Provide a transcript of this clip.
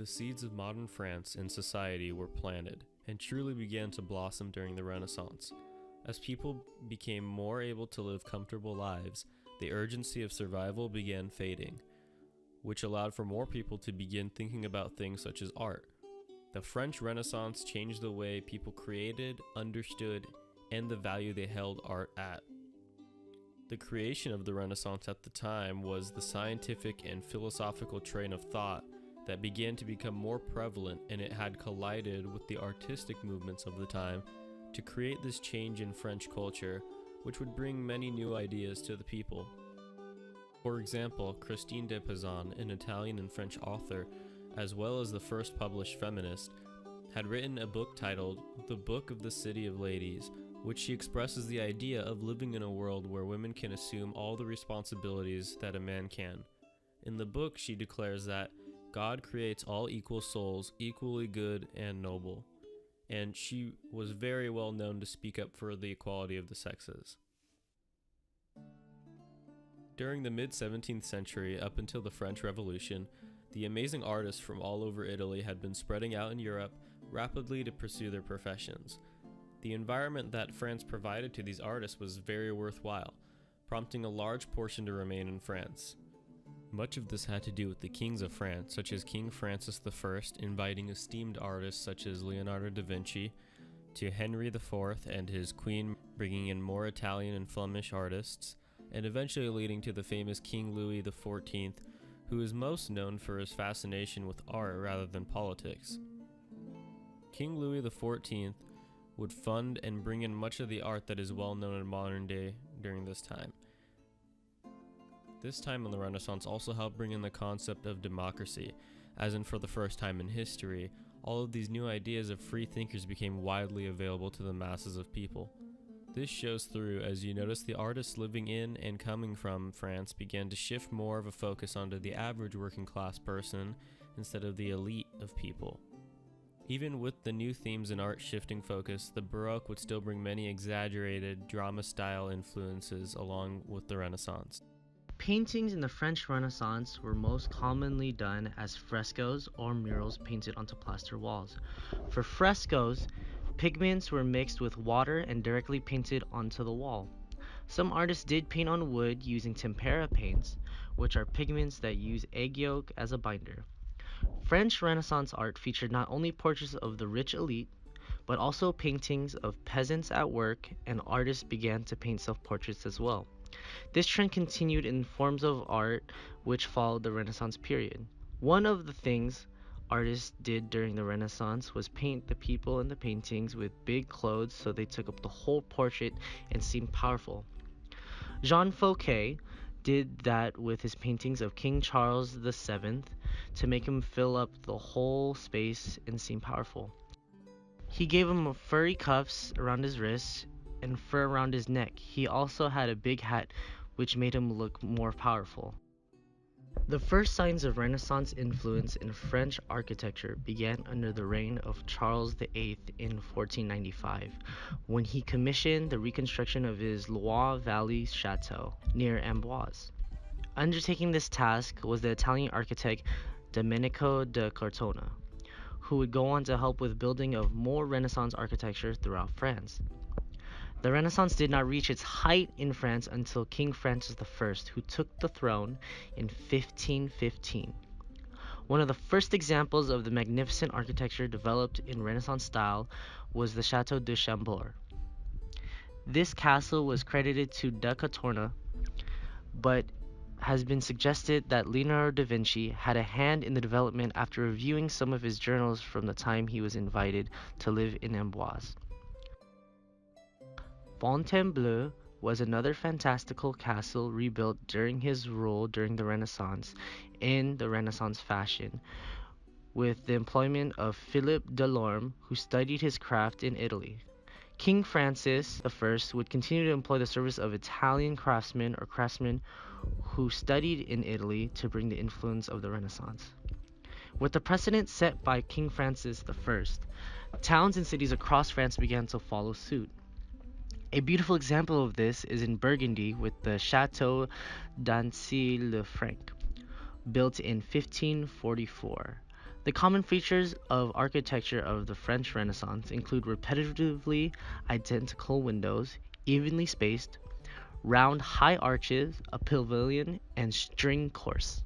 The seeds of modern France and society were planted and truly began to blossom during the Renaissance. As people became more able to live comfortable lives, the urgency of survival began fading, which allowed for more people to begin thinking about things such as art. The French Renaissance changed the way people created, understood, and the value they held art at. The creation of the Renaissance at the time was the scientific and philosophical train of thought that began to become more prevalent, and it had collided with the artistic movements of the time to create this change in French culture, which would bring many new ideas to the people. For example, Christine de Pizan, an Italian and French author, as well as the first published feminist, had written a book titled The Book of the City of Ladies, which she expresses the idea of living in a world where women can assume all the responsibilities that a man can. In the book, she declares that God creates all equal souls, equally good and noble, and she was very well known to speak up for the equality of the sexes. During the mid-17th century up until the French Revolution, the amazing artists from all over Italy had been spreading out in Europe rapidly to pursue their professions. The environment that France provided to these artists was very worthwhile, prompting a large portion to remain in France. Much of this had to do with the kings of France, such as King Francis I, inviting esteemed artists such as Leonardo da Vinci, to Henry IV and his queen, bringing in more Italian and Flemish artists, and eventually leading to the famous King Louis XIV, who is most known for his fascination with art rather than politics. King Louis XIV would fund and bring in much of the art that is well known in modern day during this time. This time in the Renaissance also helped bring in the concept of democracy, as in for the first time in history, all of these new ideas of free thinkers became widely available to the masses of people. This shows through as you notice the artists living in and coming from France began to shift more of a focus onto the average working class person instead of the elite of people. Even with the new themes in art shifting focus, the Baroque would still bring many exaggerated drama-style influences along with the Renaissance. Paintings in the French Renaissance were most commonly done as frescoes or murals painted onto plaster walls. For frescoes, pigments were mixed with water and directly painted onto the wall. Some artists did paint on wood using tempera paints, which are pigments that use egg yolk as a binder. French Renaissance art featured not only portraits of the rich elite, but also paintings of peasants at work, and artists began to paint self-portraits as well. This trend continued in forms of art which followed the Renaissance period. One of the things artists did during the Renaissance was paint the people in the paintings with big clothes so they took up the whole portrait and seemed powerful. Jean Fouquet did that with his paintings of King Charles VII to make him fill up the whole space and seem powerful. He gave him furry cuffs around his wrists and fur around his neck. He also had a big hat which made him look more powerful. The first signs of Renaissance influence in French architecture began under the reign of Charles VIII in 1495, when he commissioned the reconstruction of his Loire Valley chateau near Amboise. Undertaking this task was the Italian architect Domenico da Cortona, who would go on to help with building of more Renaissance architecture throughout France. The Renaissance did not reach its height in France until King Francis I, who took the throne in 1515. One of the first examples of the magnificent architecture developed in Renaissance style was the Château de Chambord. This castle was credited to da Cortona, but has been suggested that Leonardo da Vinci had a hand in the development after reviewing some of his journals from the time he was invited to live in Amboise. Fontainebleau was another fantastical castle rebuilt during his rule during the Renaissance in the Renaissance fashion, with the employment of Philippe Delorme, who studied his craft in Italy. King Francis I would continue to employ the service of Italian craftsmen or craftsmen who studied in Italy to bring the influence of the Renaissance. With the precedent set by King Francis I, towns and cities across France began to follow suit. A beautiful example of this is in Burgundy with the Château d'Annecy-le-Franc, built in 1544. The common features of architecture of the French Renaissance include repetitively identical windows, evenly spaced, round high arches, a pavilion, and string course.